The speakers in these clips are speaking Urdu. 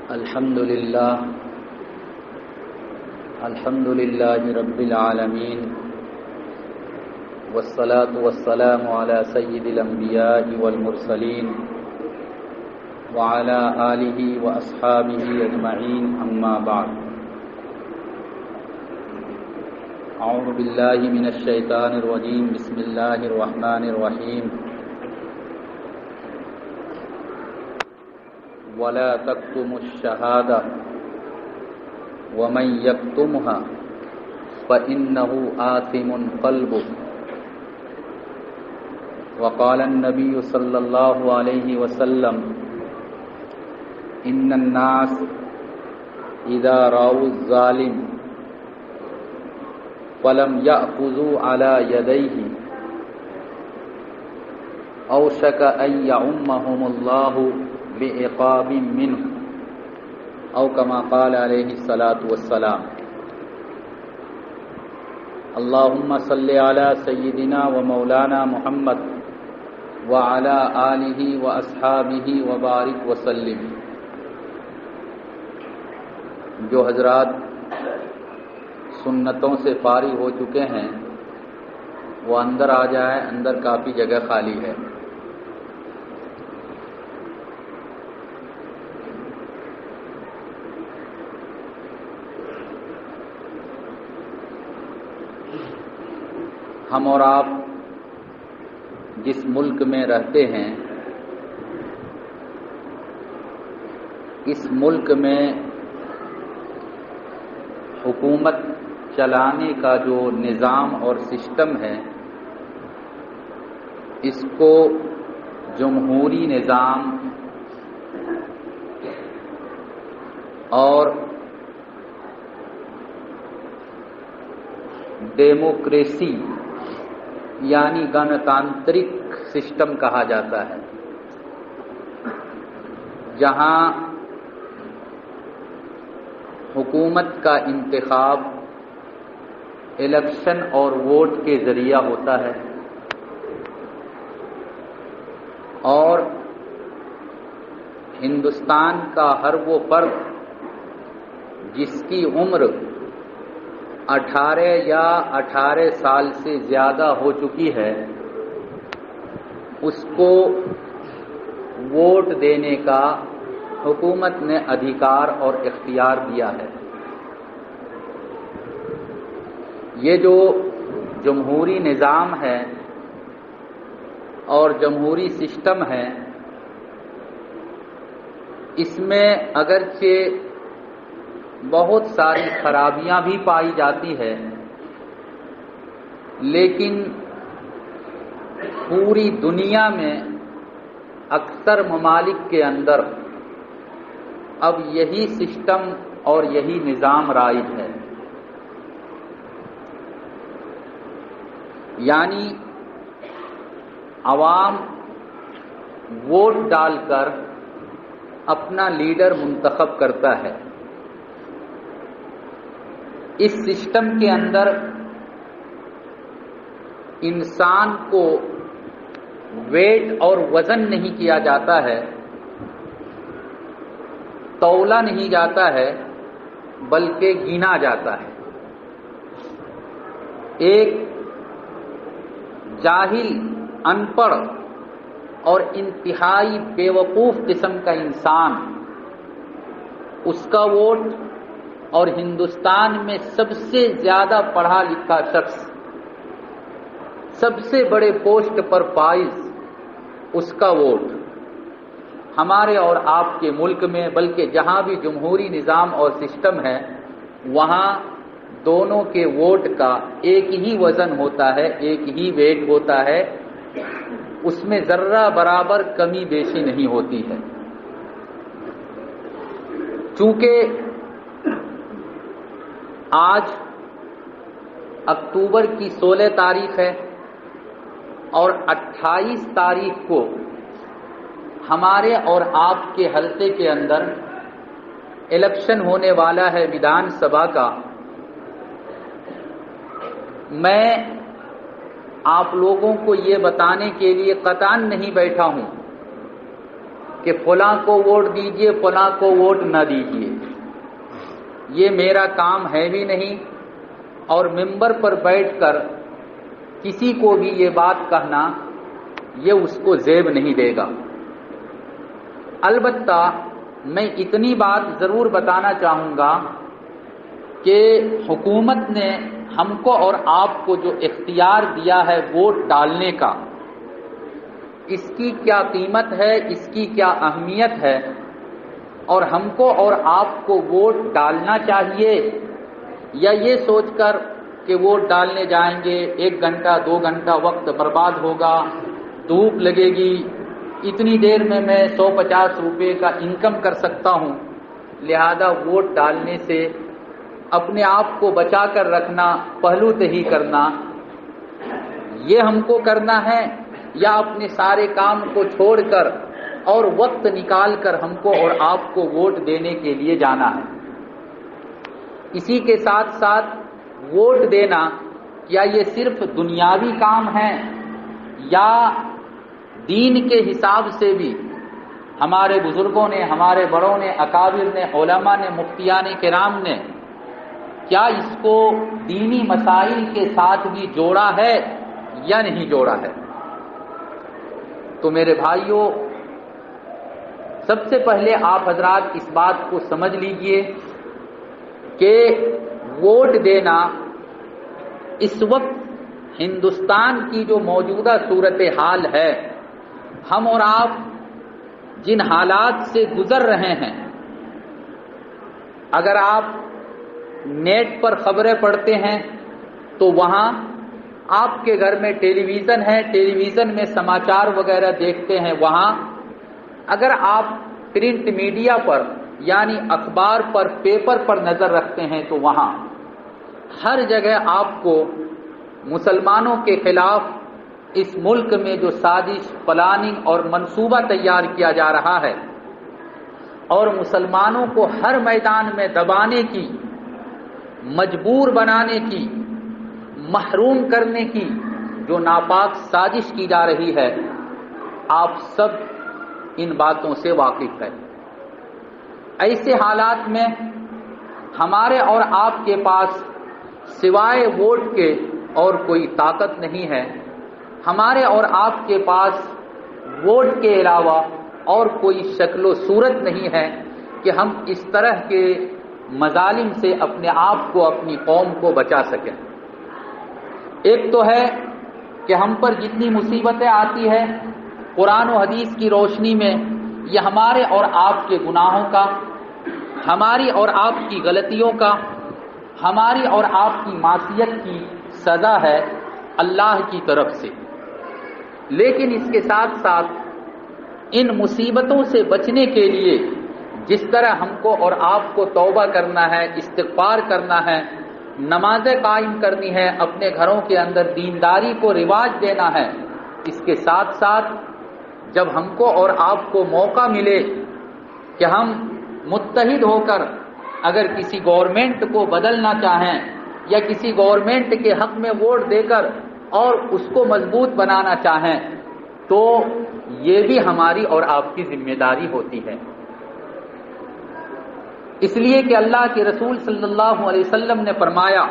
الحمد لله رب العالمين والصلاة والسلام على سيد الأنبياء والمرسلين وعلى آله وأصحابه أجمعين أما بعد أعوذ بالله من الشيطان الرجيم بسم الله الرحمن الرحيم ولا تكتموا الشهادة ومن يكتمها فإنه آثم قلبه وقال النبي صلى الله عليه وسلم إن الناس إذا رأوا الظالم فلم يأخذوا على يديه أوشك أن يعمهم الله بعقاب منه او كما قال عليه الصلاة والسلام اللهم صل على سيدنا ومولانا محمد وعلى آله واصحابه وبارك وسلم۔ جو حضرات سنتوں سے فارغ ہو چکے ہیں وہ اندر آ جائیں، اندر کافی جگہ خالی ہے۔ ہم اور آپ جس ملک میں رہتے ہیں اس ملک میں حکومت چلانے کا جو نظام اور سسٹم ہے اس کو جمہوری نظام اور ڈیموکریسی یعنی گنتانترک سسٹم کہا جاتا ہے، جہاں حکومت کا انتخاب الیکشن اور ووٹ کے ذریعہ ہوتا ہے، اور ہندوستان کا ہر وہ فرد جس کی عمر 18 یا 18 سال سے زیادہ ہو چکی ہے اس کو ووٹ دینے کا حکومت نے ادھیکار اور اختیار دیا ہے۔ یہ جو جمہوری نظام ہے اور جمہوری سسٹم ہے اس میں اگرچہ بہت ساری خرابیاں بھی پائی جاتی ہے، لیکن پوری دنیا میں اکثر ممالک کے اندر اب یہی سسٹم اور یہی نظام رائج ہے، یعنی عوام ووٹ ڈال کر اپنا لیڈر منتخب کرتا ہے۔ اس سسٹم کے اندر انسان کو ویٹ اور وزن نہیں کیا جاتا ہے، تولا نہیں جاتا ہے، بلکہ گنا جاتا ہے۔ ایک جاہل، ان پڑھ اور انتہائی بیوقوف قسم کا انسان اس کا ووٹ، اور ہندوستان میں سب سے زیادہ پڑھا لکھا شخص، سب سے بڑے پوسٹ پر فائز، اس کا ووٹ ہمارے اور آپ کے ملک میں بلکہ جہاں بھی جمہوری نظام اور سسٹم ہے وہاں دونوں کے ووٹ کا ایک ہی وزن ہوتا ہے، ایک ہی ویٹ ہوتا ہے، اس میں ذرہ برابر کمی بیشی نہیں ہوتی ہے۔ چونکہ آج اکتوبر کی 16 تاریخ ہے اور 28 تاریخ کو ہمارے اور آپ کے حلقے کے اندر الیکشن ہونے والا ہے ودھان سبھا کا۔ میں آپ لوگوں کو یہ بتانے کے لیے قطعاً نہیں بیٹھا ہوں کہ فلاں کو ووٹ دیجئے، فلاں کو ووٹ نہ دیجئے، یہ میرا کام ہے بھی نہیں، اور منبر پر بیٹھ کر کسی کو بھی یہ بات کہنا یہ اس کو زیب نہیں دے گا۔ البتہ میں اتنی بات ضرور بتانا چاہوں گا کہ حکومت نے ہم کو اور آپ کو جو اختیار دیا ہے ووٹ ڈالنے کا، اس کی کیا قیمت ہے، اس کی کیا اہمیت ہے، اور ہم کو اور آپ کو ووٹ ڈالنا چاہیے یا یہ سوچ کر کہ ووٹ ڈالنے جائیں گے 1 گھنٹہ 2 گھنٹہ وقت برباد ہوگا، دھوپ لگے گی، اتنی دیر میں 150 روپے کا انکم کر سکتا ہوں، لہذا ووٹ ڈالنے سے اپنے آپ کو بچا کر رکھنا، پہلو تہی کرنا، یہ ہم کو کرنا ہے، یا اپنے سارے کام کو چھوڑ کر اور وقت نکال کر ہم کو اور آپ کو ووٹ دینے کے لیے جانا ہے۔ اسی کے ساتھ ساتھ ووٹ دینا کیا یہ صرف دنیاوی کام ہے یا دین کے حساب سے بھی ہمارے بزرگوں نے، ہمارے بڑوں نے، اکابر نے، علماء نے، مفتیان کرام نے کیا اس کو دینی مسائل کے ساتھ بھی جوڑا ہے یا نہیں جوڑا ہے؟ تو میرے بھائیوں، سب سے پہلے آپ حضرات اس بات کو سمجھ لیجئے کہ ووٹ دینا اس وقت ہندوستان کی جو موجودہ صورتحال ہے، ہم اور آپ جن حالات سے گزر رہے ہیں، اگر آپ نیٹ پر خبریں پڑھتے ہیں تو وہاں آپ کے گھر میں ٹیلی ویژن ہے، ٹیلی ویژن میں سماچار وغیرہ دیکھتے ہیں، وہاں اگر آپ پرنٹ میڈیا پر یعنی اخبار پر، پیپر پر نظر رکھتے ہیں تو وہاں ہر جگہ آپ کو مسلمانوں کے خلاف اس ملک میں جو سازش، پلاننگ اور منصوبہ تیار کیا جا رہا ہے اور مسلمانوں کو ہر میدان میں دبانے کی، مجبور بنانے کی، محروم کرنے کی جو ناپاک سازش کی جا رہی ہے، آپ سب ان باتوں سے واقف ہیں۔ ایسے حالات میں ہمارے اور آپ کے پاس سوائے ووٹ کے اور کوئی طاقت نہیں ہے، ہمارے اور آپ کے پاس ووٹ کے علاوہ اور کوئی شکل و صورت نہیں ہے کہ ہم اس طرح کے مظالم سے اپنے آپ کو، اپنی قوم کو بچا سکیں۔ ایک تو ہے کہ ہم پر جتنی مصیبتیں آتی ہیں قرآن و حدیث کی روشنی میں، یہ ہمارے اور آپ کے گناہوں کا، ہماری اور آپ کی غلطیوں کا، ہماری اور آپ کی معصیت کی سزا ہے اللہ کی طرف سے۔ لیکن اس کے ساتھ ساتھ ان مصیبتوں سے بچنے کے لیے جس طرح ہم کو اور آپ کو توبہ کرنا ہے، استغفار کرنا ہے، نمازیں قائم کرنی ہے، اپنے گھروں کے اندر دینداری کو رواج دینا ہے، اس کے ساتھ ساتھ جب ہم کو اور آپ کو موقع ملے کہ ہم متحد ہو کر اگر کسی گورنمنٹ کو بدلنا چاہیں یا کسی گورنمنٹ کے حق میں ووٹ دے کر اور اس کو مضبوط بنانا چاہیں تو یہ بھی ہماری اور آپ کی ذمہ داری ہوتی ہے۔ اس لیے کہ اللہ کے رسول صلی اللہ علیہ وسلم نے فرمایا،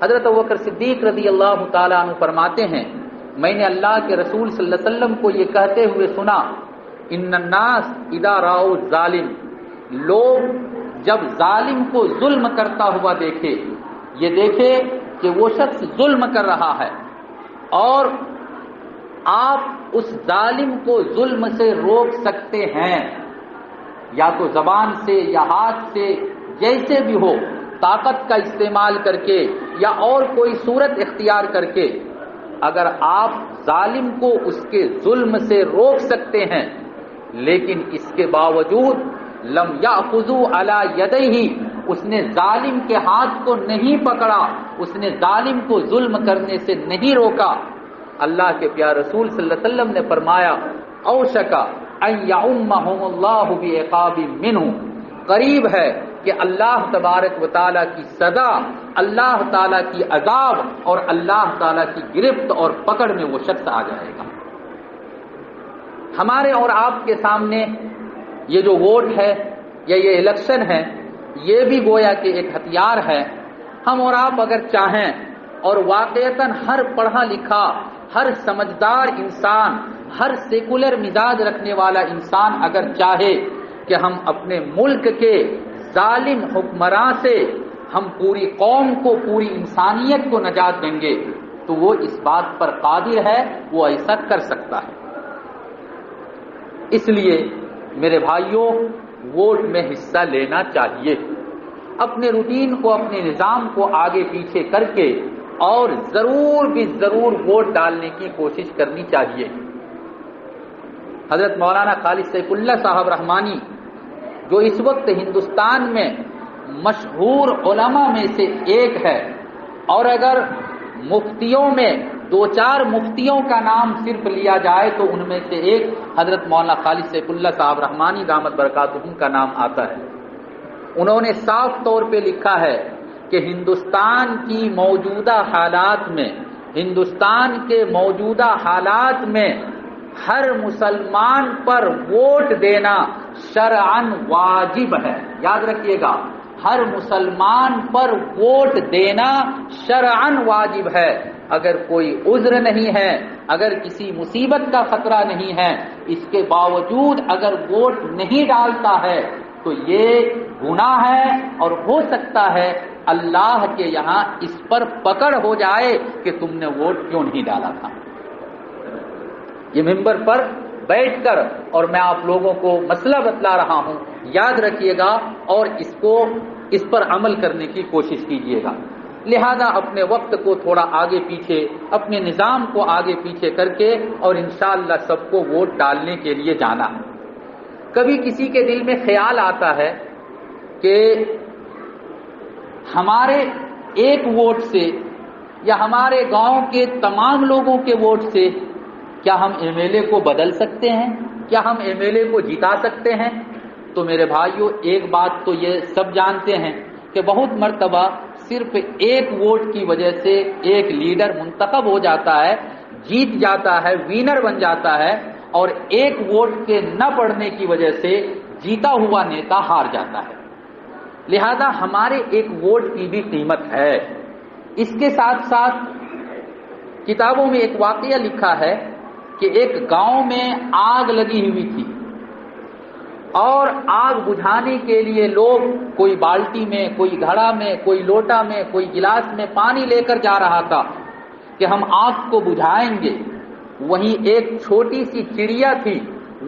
حضرت ابوبکر صدیق رضی اللہ تعالیٰ عنہ فرماتے ہیں، میں نے اللہ کے رسول صلی اللہ علیہ وسلم کو یہ کہتے ہوئے سنا، ان الناس اذا راؤ الظالم، لوگ جب ظالم کو ظلم کرتا ہوا دیکھے، یہ دیکھے کہ وہ شخص ظلم کر رہا ہے اور آپ اس ظالم کو ظلم سے روک سکتے ہیں، یا تو زبان سے یا ہاتھ سے، جیسے بھی ہو، طاقت کا استعمال کر کے یا اور کوئی صورت اختیار کر کے، اگر آپ ظالم کو اس کے ظلم سے روک سکتے ہیں، لیکن اس کے باوجود لم یاخذوا علی یدیہ، اس نے ظالم کے ہاتھ کو نہیں پکڑا، اس نے ظالم کو ظلم کرنے سے نہیں روکا، اللہ کے پیارے رسول صلی اللہ علیہ وسلم نے فرمایا، اوشک ان یعمہم اللہ بعقاب منہ، قریب ہے کہ اللہ تبارک و تعالیٰ کی سزا، اللہ تعالیٰ کی عذاب اور اللہ تعالیٰ کی گرفت اور پکڑ میں وہ شخص آ جائے گا۔ ہمارے اور آپ کے سامنے یہ جو ووٹ ہے یا یہ الیکشن ہے، یہ بھی گویا کہ ایک ہتھیار ہے۔ ہم اور آپ اگر چاہیں اور واقعتاً ہر پڑھا لکھا، ہر سمجھدار انسان، ہر سیکولر مزاج رکھنے والا انسان اگر چاہے کہ ہم اپنے ملک کے ظالم حکمراں سے ہم پوری قوم کو، پوری انسانیت کو نجات دیں گے تو وہ اس بات پر قادر ہے، وہ ایسا کر سکتا ہے۔ اس لیے میرے بھائیوں، ووٹ میں حصہ لینا چاہیے، اپنے روٹین کو، اپنے نظام کو آگے پیچھے کر کے اور ضرور بھی ضرور ووٹ ڈالنے کی کوشش کرنی چاہیے۔ حضرت مولانا خالد سیف اللہ صاحب رحمانی جو اس وقت ہندوستان میں مشہور علماء میں سے ایک ہے، اور اگر مفتیوں میں 2-4 مفتیوں کا نام صرف لیا جائے تو ان میں سے ایک حضرت مولانا خالد سیف اللہ صاحب رحمانی دامت برکاتہم کا نام آتا ہے۔ انہوں نے صاف طور پہ لکھا ہے کہ ہندوستان کی موجودہ حالات میں، ہندوستان کے موجودہ حالات میں ہر مسلمان پر ووٹ دینا شرعاً واجب ہے۔ یاد رکھیے گا، ہر مسلمان پر ووٹ دینا شرعاً واجب ہے۔ اگر کوئی عذر نہیں ہے، اگر کسی مصیبت کا خطرہ نہیں ہے، اس کے باوجود اگر ووٹ نہیں ڈالتا ہے تو یہ گناہ ہے، اور ہو سکتا ہے اللہ کے یہاں اس پر پکڑ ہو جائے کہ تم نے ووٹ کیوں نہیں ڈالا تھا۔ یہ ممبر پر بیٹھ کر اور میں آپ لوگوں کو مسئلہ بتلا رہا ہوں، یاد رکھیے گا اور اس پر عمل کرنے کی کوشش کیجیے گا۔ لہذا اپنے وقت کو تھوڑا آگے پیچھے، اپنے نظام کو آگے پیچھے کر کے اور انشاءاللہ سب کو ووٹ ڈالنے کے لیے جانا۔ کبھی کسی کے دل میں خیال آتا ہے کہ ہمارے ایک ووٹ سے یا ہمارے گاؤں کے تمام لوگوں کے ووٹ سے کیا ہم ایم ایل اے کو بدل سکتے ہیں؟ کیا ہم ایم ایل اے کو جتا سکتے ہیں؟ تو میرے بھائیوں، ایک بات تو یہ سب جانتے ہیں کہ بہت مرتبہ صرف ایک ووٹ کی وجہ سے ایک لیڈر منتخب ہو جاتا ہے، جیت جاتا ہے، وینر بن جاتا ہے، اور ایک ووٹ کے نہ پڑنے کی وجہ سے جیتا ہوا نیتا ہار جاتا ہے۔ لہذا ہمارے ایک ووٹ کی بھی قیمت ہے۔ اس کے ساتھ ساتھ کتابوں میں ایک واقعہ لکھا ہے کہ ایک گاؤں میں آگ لگی ہوئی تھی، اور آگ بجھانے کے لیے لوگ کوئی بالٹی میں، کوئی گھڑا میں، کوئی لوٹا میں، کوئی گلاس میں پانی لے کر جا رہا تھا کہ ہم آگ کو بجھائیں گے۔ وہیں ایک چھوٹی سی چڑیا تھی،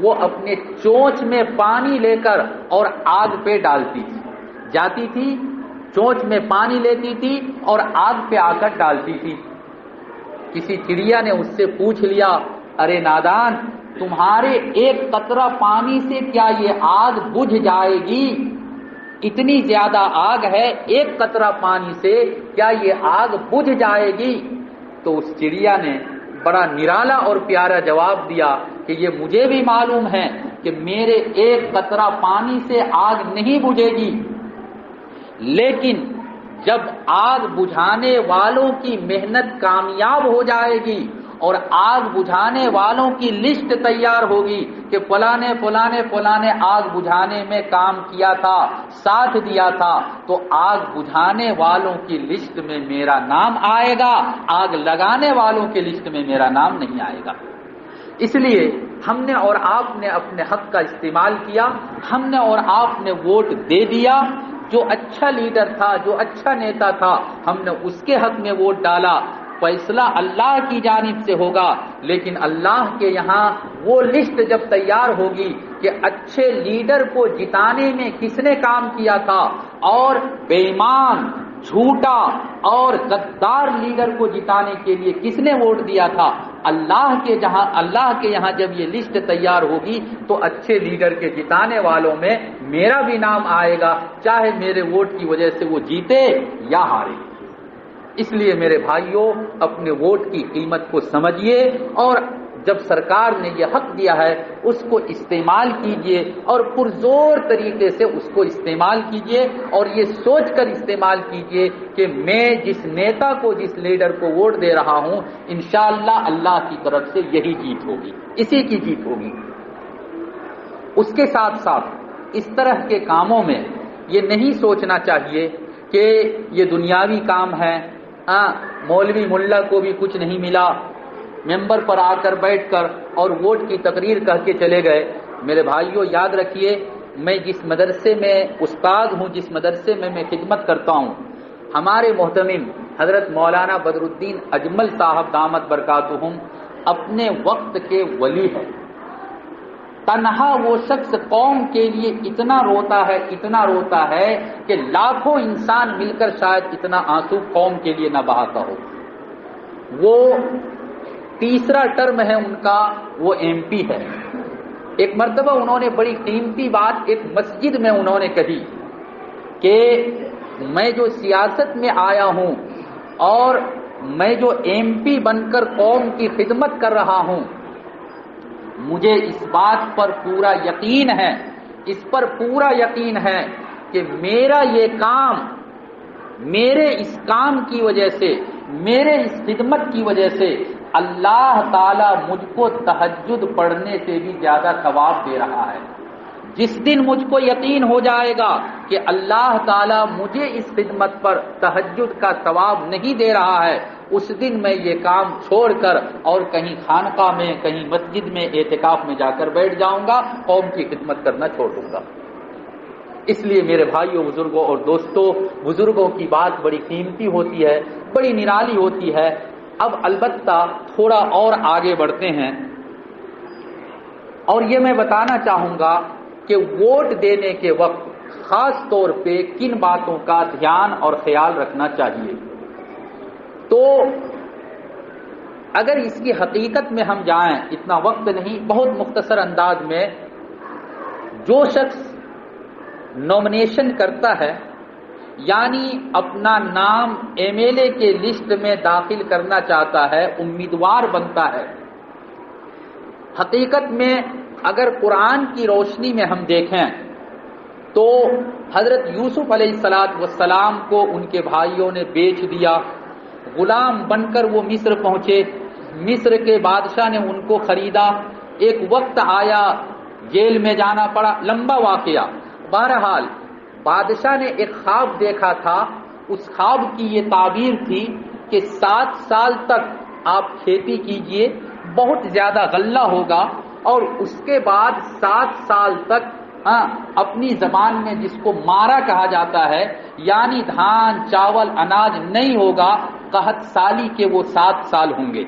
وہ اپنے چونچ میں پانی لے کر اور آگ پہ ڈالتی تھی، جاتی تھی چونچ میں پانی لیتی تھی اور آگ پہ آ کر ڈالتی تھی۔ کسی چڑیا نے اس سے پوچھ لیا، ارے نادان، تمہارے ایک قطرہ پانی سے کیا یہ آگ بجھ جائے گی؟ اتنی زیادہ آگ ہے، ایک قطرہ پانی سے کیا یہ آگ بجھ جائے گی؟ تو اس چڑیا نے بڑا نرالا اور پیارا جواب دیا کہ یہ مجھے بھی معلوم ہے کہ میرے ایک قطرہ پانی سے آگ نہیں بجھے گی، لیکن جب آگ بجھانے والوں کی محنت کامیاب ہو جائے گی اور آگ بجھانے والوں کی لسٹ تیار ہوگی کہ فلانے فلانے فلانے آگ بجھانے میں کام کیا تھا، ساتھ دیا تھا، تو آگ بجھانے والوں کی لسٹ میں میرا نام آئے گا، آگ لگانے والوں کی لسٹ میں میرا نام نہیں آئے گا۔ اس لیے ہم نے اور آپ نے اپنے حق کا استعمال کیا، ہم نے اور آپ نے ووٹ دے دیا۔ جو اچھا لیڈر تھا، جو اچھا نیتا تھا، ہم نے اس کے حق میں ووٹ ڈالا۔ فیصلہ اللہ کی جانب سے ہوگا، لیکن اللہ کے یہاں وہ لسٹ جب تیار ہوگی کہ اچھے لیڈر کو جتانے میں کس نے کام کیا تھا اور بے ایمان، جھوٹا اور غدار لیڈر کو جتانے کے لیے کس نے ووٹ دیا تھا، اللہ کے یہاں جب یہ لسٹ تیار ہوگی تو اچھے لیڈر کے جتانے والوں میں میرا بھی نام آئے گا، چاہے میرے ووٹ کی وجہ سے وہ جیتے یا ہارے۔ اس لیے میرے بھائیوں، اپنے ووٹ کی قیمت کو سمجھیے، اور جب سرکار نے یہ حق دیا ہے اس کو استعمال کیجیے، اور پرزور طریقے سے اس کو استعمال کیجیے، اور یہ سوچ کر استعمال کیجیے کہ میں جس نیتا کو، جس لیڈر کو ووٹ دے رہا ہوں، انشاءاللہ اللہ کی طرف سے یہی جیت ہوگی، اسی کی جیت ہوگی۔ اس کے ساتھ ساتھ اس طرح کے کاموں میں یہ نہیں سوچنا چاہیے کہ یہ دنیاوی کام ہے، مولوی ملا کو بھی کچھ نہیں ملا، ممبر پر آ کر بیٹھ کر اور ووٹ کی تقریر کہہ کے چلے گئے۔ میرے بھائیوں یاد رکھیے، میں جس مدرسے میں استاد ہوں، جس مدرسے میں میں خدمت کرتا ہوں، ہمارے محتمم حضرت مولانا بدر الدین اجمل صاحب دامت برکاتہم اپنے وقت کے ولی ہے۔ تنہا وہ شخص قوم کے لیے اتنا روتا ہے کہ لاکھوں انسان مل کر شاید اتنا آنسو قوم کے لیے نہ بہاتا ہو۔ وہ تیسرا ٹرم ہے ان کا، وہ ایم پی ہے۔ ایک مرتبہ انہوں نے بڑی قیمتی بات ایک مسجد میں انہوں نے کہی کہ میں جو سیاست میں آیا ہوں اور میں جو ایم پی بن کر قوم کی خدمت کر رہا ہوں، مجھے اس بات پر پورا یقین ہے کہ میرا یہ کام، میرے اس کام کی وجہ سے، میرے اس خدمت کی وجہ سے اللہ تعالیٰ مجھ کو تہجد پڑھنے سے بھی زیادہ ثواب دے رہا ہے۔ جس دن مجھ کو یقین ہو جائے گا کہ اللہ تعالیٰ مجھے اس خدمت پر تہجد کا ثواب نہیں دے رہا ہے، اس دن میں یہ کام چھوڑ کر اور کہیں خانقاہ میں، کہیں مسجد میں اعتکاف میں جا کر بیٹھ جاؤں گا، قوم کی خدمت کرنا چھوڑ دوں گا۔ اس لیے میرے بھائیوں، بزرگوں اور دوستوں، بزرگوں کی بات بڑی قیمتی ہوتی ہے، بڑی نرالی ہوتی ہے۔ اب البتہ تھوڑا اور آگے بڑھتے ہیں، اور یہ میں بتانا چاہوں گا کہ ووٹ دینے کے وقت خاص طور پہ کن باتوں کا دھیان اور خیال رکھنا چاہیے۔ تو اگر اس کی حقیقت میں ہم جائیں، اتنا وقت نہیں، بہت مختصر انداز میں، جو شخص نومینیشن کرتا ہے، یعنی اپنا نام ایم ایل اے کے لسٹ میں داخل کرنا چاہتا ہے، امیدوار بنتا ہے، حقیقت میں اگر قرآن کی روشنی میں ہم دیکھیں تو حضرت یوسف علیہ السلام کو ان کے بھائیوں نے بیچ دیا، غلام بن کر وہ مصر پہنچے، مصر کے بادشاہ نے ان کو خریدا، ایک وقت آیا جیل میں جانا پڑا، لمبا واقعہ۔ بہرحال بادشاہ نے ایک خواب دیکھا تھا، اس خواب کی یہ تعبیر تھی کہ 7 سال تک آپ کھیتی کیجئے، بہت زیادہ غلہ ہوگا، اور اس کے بعد 7 سال تک اپنی زبان میں جس کو مارا کہا جاتا ہے، یعنی دھان چاول اناج نہیں ہوگا، قحط سالی کے وہ 7 سال ہوں گے۔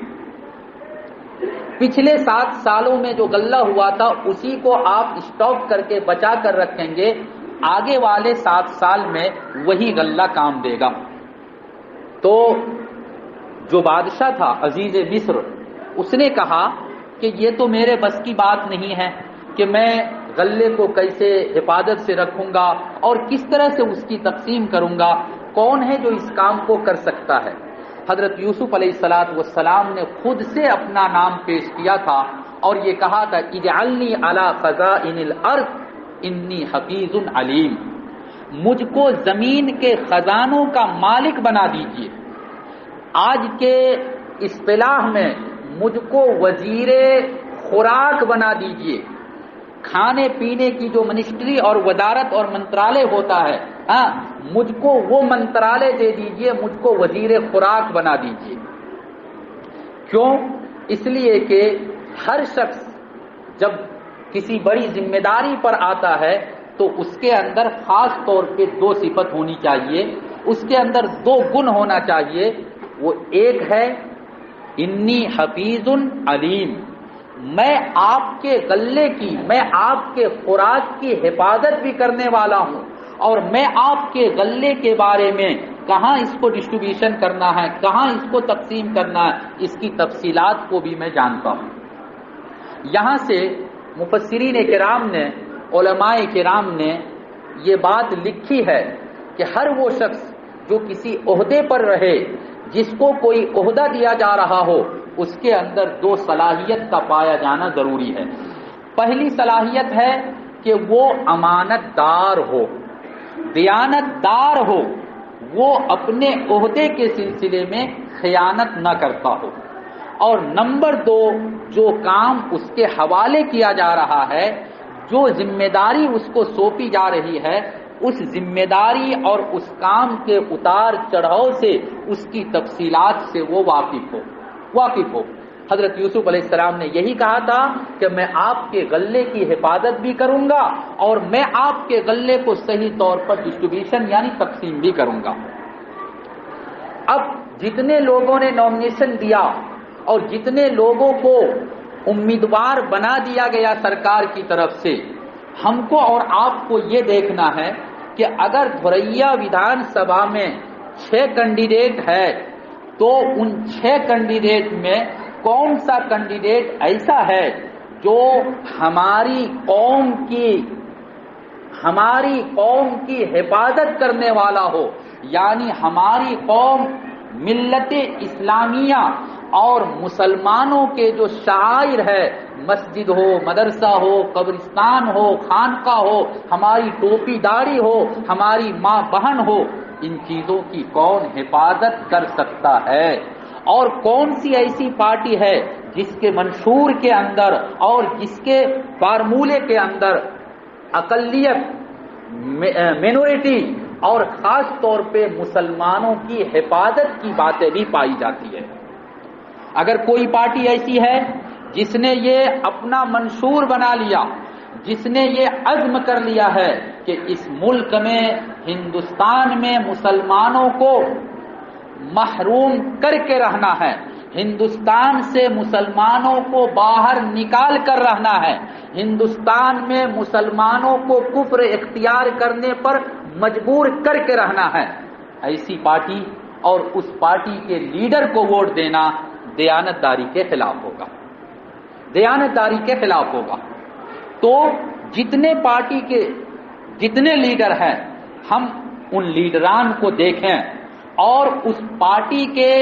پچھلے 7 سالوں میں جو غلہ ہوا تھا اسی کو آپ اسٹاک کر کے بچا کر رکھیں گے، آگے والے 7 سال میں وہی غلہ کام دے گا۔ تو جو بادشاہ تھا عزیز مصر، اس نے کہا کہ یہ تو میرے بس کی بات نہیں ہے کہ میں غلے کو کیسے حفاظت سے رکھوں گا اور کس طرح سے اس کی تقسیم کروں گا، کون ہے جو اس کام کو کر سکتا ہے۔ حضرت یوسف علیہ السلام نے خود سے اپنا نام پیش کیا تھا اور یہ کہا تھا اجعلنی علی خزائن الارض انی حفیظ علیم، مجھ کو زمین کے خزانوں کا مالک بنا دیجئے۔ آج کے اصطلاح میں مجھ کو وزیر خوراک بنا دیجئے، کھانے پینے کی جو منسٹری اور وزارت اور منترالے ہوتا ہے، مجھ کو وہ منترالے دے دیجئے، مجھ کو وزیر خوراک بنا دیجئے۔ کیوں؟ اس لیے کہ ہر شخص جب کسی بڑی ذمہ داری پر آتا ہے تو اس کے اندر خاص طور پہ 2 صفت ہونی چاہیے، اس کے اندر 2 گن ہونا چاہیے۔ وہ ایک ہے انی حفیظ علیم، میں آپ کے غلے کی، میں آپ کے خوراک کی حفاظت بھی کرنے والا ہوں، اور میں آپ کے غلے کے بارے میں کہاں اس کو ڈسٹریبیوشن کرنا ہے، کہاں اس کو تقسیم کرنا ہے، اس کی تفصیلات کو بھی میں جانتا ہوں۔ یہاں سے مفسرین کرام نے، علماء کرام نے یہ بات لکھی ہے کہ ہر وہ شخص جو کسی عہدے پر رہے، جس کو کوئی عہدہ دیا جا رہا ہو، اس کے اندر 2 صلاحیت کا پایا جانا ضروری ہے۔ پہلی صلاحیت ہے کہ وہ امانت دار ہو، دیانت دار ہو، وہ اپنے عہدے کے سلسلے میں خیانت نہ کرتا ہو، اور نمبر 2 جو کام اس کے حوالے کیا جا رہا ہے، جو ذمہ داری اس کو سونپی جا رہی ہے اس ذمہ داری اور اس کام کے اتار چڑھاؤ سے، اس کی تفصیلات سے وہ واقف ہو۔ حضرت یوسف علیہ السلام نے یہی کہا تھا کہ میں آپ کے غلے کی حفاظت بھی کروں گا اور میں آپ کے غلے کو صحیح طور پر ڈسٹریبیوشن یعنی تقسیم بھی کروں گا۔ اب جتنے لوگوں نے نامینیشن دیا اور جتنے لوگوں کو امیدوار بنا دیا گیا سرکار کی طرف سے، ہم کو اور آپ کو یہ دیکھنا ہے کہ اگر دھوریا ویدھان سبھا میں 6 کینڈیڈیٹ ہے تو ان 6 کینڈیڈیٹ میں کون سا کینڈیڈیٹ ایسا ہے جو ہماری قوم کی حفاظت کرنے والا ہو، یعنی ہماری قوم ملت اسلامیہ اور مسلمانوں کے جو شعائر ہے، مسجد ہو، مدرسہ ہو، قبرستان ہو، خانقاہ ہو، ہماری ٹوپی داڑھی ہو، ہماری ماں بہن ہو، ان چیزوں کی کون حفاظت کر سکتا ہے؟ اور کون سی ایسی پارٹی ہے جس کے منشور کے اندر اور جس کے فارمولے کے اندر اقلیت، مینورٹی اور خاص طور پہ مسلمانوں کی حفاظت کی باتیں بھی پائی جاتی ہے؟ اگر کوئی پارٹی ایسی ہے جس نے یہ اپنا منشور بنا لیا، جس نے یہ عزم کر لیا ہے کہ اس ملک میں، ہندوستان میں مسلمانوں کو محروم کر کے رہنا ہے، ہندوستان سے مسلمانوں کو باہر نکال کر رہنا ہے، ہندوستان میں مسلمانوں کو کفر اختیار کرنے پر مجبور کر کے رہنا ہے، ایسی پارٹی اور اس پارٹی کے لیڈر کو ووٹ دینا دیانتداری کے خلاف ہوگا، دیانتداری کے خلاف ہوگا۔ تو جتنے پارٹی کے جتنے لیڈر ہیں، ہم ان لیڈران کو دیکھیں اور اس پارٹی کے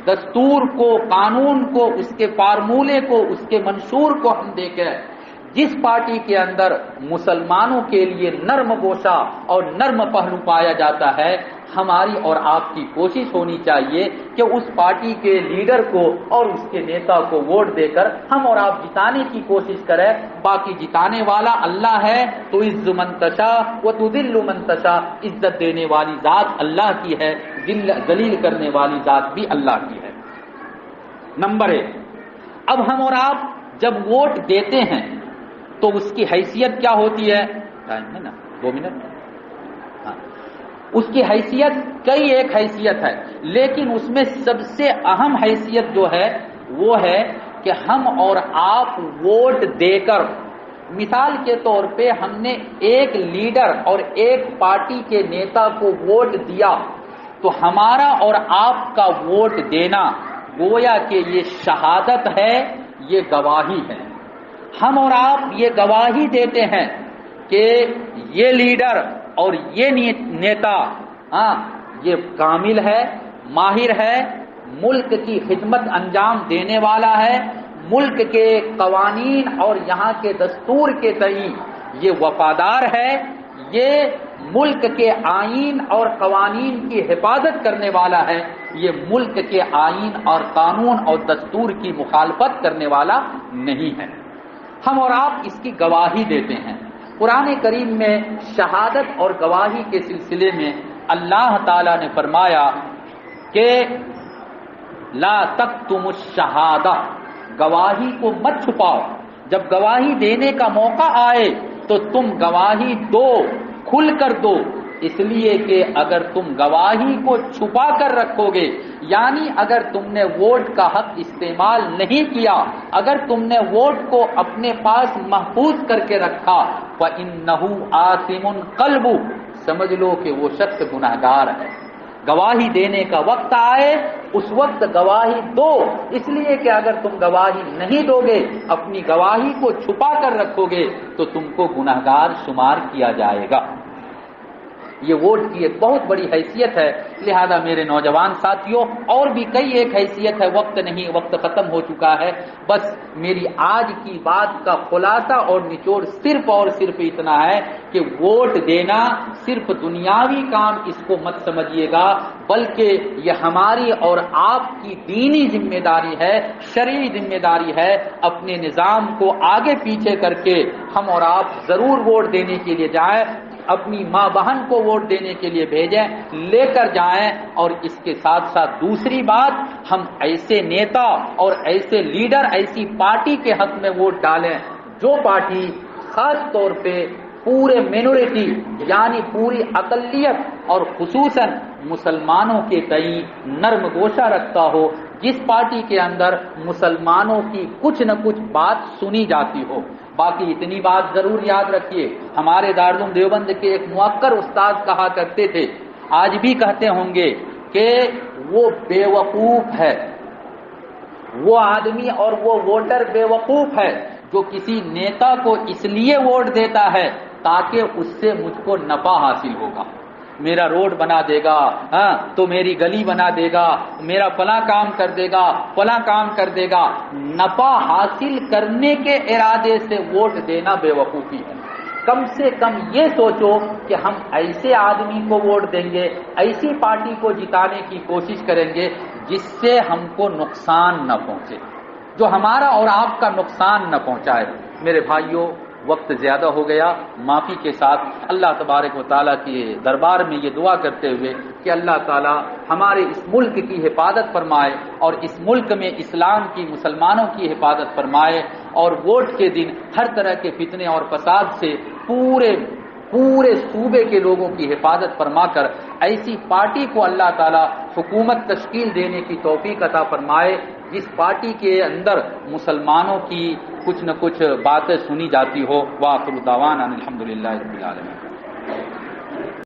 دستور کو، قانون کو، اس کے فارمولے کو، اس کے منشور کو ہم دیکھیں۔ جس پارٹی کے اندر مسلمانوں کے لیے نرم گوشہ اور نرم پہلو پایا جاتا ہے، ہماری اور آپ کی کوشش ہونی چاہیے کہ اس پارٹی کے لیڈر کو اور اس کے نیتا کو ووٹ دے کر ہم اور آپ جتانے کی کوشش کریں۔ باقی جتانے والا اللہ ہے، تو عز من تشاء و تذل من تشاء، عزت دینے والی ذات اللہ کی ہے، ذلیل کرنے والی ذات بھی اللہ کی ہے۔ نمبر 1، اب ہم اور آپ جب ووٹ دیتے ہیں تو اس کی حیثیت کیا ہوتی ہے؟ ٹائم ہے نا، 2 منٹ۔ اس کی حیثیت کئی ایک حیثیت ہے، لیکن اس میں سب سے اہم حیثیت جو ہے وہ ہے کہ ہم اور آپ ووٹ دے کر، مثال کے طور پہ ہم نے ایک لیڈر اور ایک پارٹی کے نیتا کو ووٹ دیا تو ہمارا اور آپ کا ووٹ دینا گویا کہ یہ شہادت ہے، یہ گواہی ہے۔ ہم اور آپ یہ گواہی دیتے ہیں کہ یہ لیڈر اور یہ نیتا یہ کامل ہے، ماہر ہے، ملک کی خدمت انجام دینے والا ہے، ملک کے قوانین اور یہاں کے دستور کے تئیں یہ وفادار ہے، یہ ملک کے آئین اور قوانین کی حفاظت کرنے والا ہے، یہ ملک کے آئین اور قانون اور دستور کی مخالفت کرنے والا نہیں ہے۔ ہم اور آپ اس کی گواہی دیتے ہیں۔ قرآن کریم میں شہادت اور گواہی کے سلسلے میں اللہ تعالیٰ نے فرمایا کہ لا تکتموا الشہادہ، گواہی کو مت چھپاؤ۔ جب گواہی دینے کا موقع آئے تو تم گواہی دو، کھل کر دو، اس لیے کہ اگر تم گواہی کو چھپا کر رکھو گے، یعنی اگر تم نے ووٹ کا حق استعمال نہیں کیا، اگر تم نے ووٹ کو اپنے پاس محفوظ کر کے رکھا، فَإِنَّهُ آثِمٌ قَلْبُهُ، سمجھ لو کہ وہ شخص گنہگار ہے۔ گواہی دینے کا وقت آئے اس وقت گواہی دو، اس لیے کہ اگر تم گواہی نہیں دو گے، اپنی گواہی کو چھپا کر رکھو گے تو تم کو گنہگار شمار کیا جائے گا۔ یہ ووٹ کی ایک بہت بڑی حیثیت ہے. لہذا میرے نوجوان ساتھیوں، اور بھی کئی ایک حیثیت ہے، وقت نہیں، وقت ختم ہو چکا ہے. بس میری آج کی بات کا خلاصہ اور نچوڑ صرف اور صرف اتنا ہے کہ ووٹ دینا صرف دنیاوی کام اس کو مت سمجھیے گا، بلکہ یہ ہماری اور آپ کی دینی ذمہ داری ہے، شرعی ذمہ داری ہے. اپنے نظام کو آگے پیچھے کر کے ہم اور آپ ضرور ووٹ دینے کے لیے جائیں، اپنی ماں بہن کو ووٹ دینے کے لیے بھیجیں، لے کر جائیں. اور اس کے ساتھ ساتھ دوسری بات، ہم ایسے نیتا اور ایسے لیڈر، ایسی پارٹی کے حق میں ووٹ ڈالیں جو پارٹی خاص طور پہ پورے مینورٹی یعنی پوری اقلیت اور خصوصاً مسلمانوں کے تئیں نرم گوشہ رکھتا ہو، جس پارٹی کے اندر مسلمانوں کی کچھ نہ کچھ بات سنی جاتی ہو. باقی اتنی بات ضرور یاد رکھیے، ہمارے دارالعلوم دیوبند کے ایک موقر استاد کہا کرتے تھے، آج بھی کہتے ہوں گے کہ وہ بیوقوف ہے، وہ آدمی اور وہ ووٹر بیوقوف ہے جو کسی نیتا کو اس لیے ووٹ دیتا ہے تاکہ اس سے مجھ کو نفع حاصل ہوگا، میرا روڈ بنا دے گا، تو میری گلی بنا دے گا، میرا فلاں کام کر دے گا، فلاں کام کر دے گا. نفع حاصل کرنے کے ارادے سے ووٹ دینا بیوقوفی ہے. کم سے کم یہ سوچو کہ ہم ایسے آدمی کو ووٹ دیں گے، ایسی پارٹی کو جتانے کی کوشش کریں گے جس سے ہم کو نقصان نہ پہنچے، جو ہمارا اور آپ کا نقصان نہ پہنچائے. میرے بھائیوں، وقت زیادہ ہو گیا، معافی کے ساتھ اللہ تبارک و تعالیٰ کے دربار میں یہ دعا کرتے ہوئے کہ اللہ تعالیٰ ہمارے اس ملک کی حفاظت فرمائے اور اس ملک میں اسلام کی، مسلمانوں کی حفاظت فرمائے، اور ووٹ کے دن ہر طرح کے فتنے اور فساد سے پورے صوبے کے لوگوں کی حفاظت فرما کر ایسی پارٹی کو اللہ تعالیٰ حکومت تشکیل دینے کی توفیق عطا فرمائے جس پارٹی کے اندر مسلمانوں کی کچھ نہ کچھ باتیں سنی جاتی ہو. وآخر دعوانا الحمدللہ رب العالمین.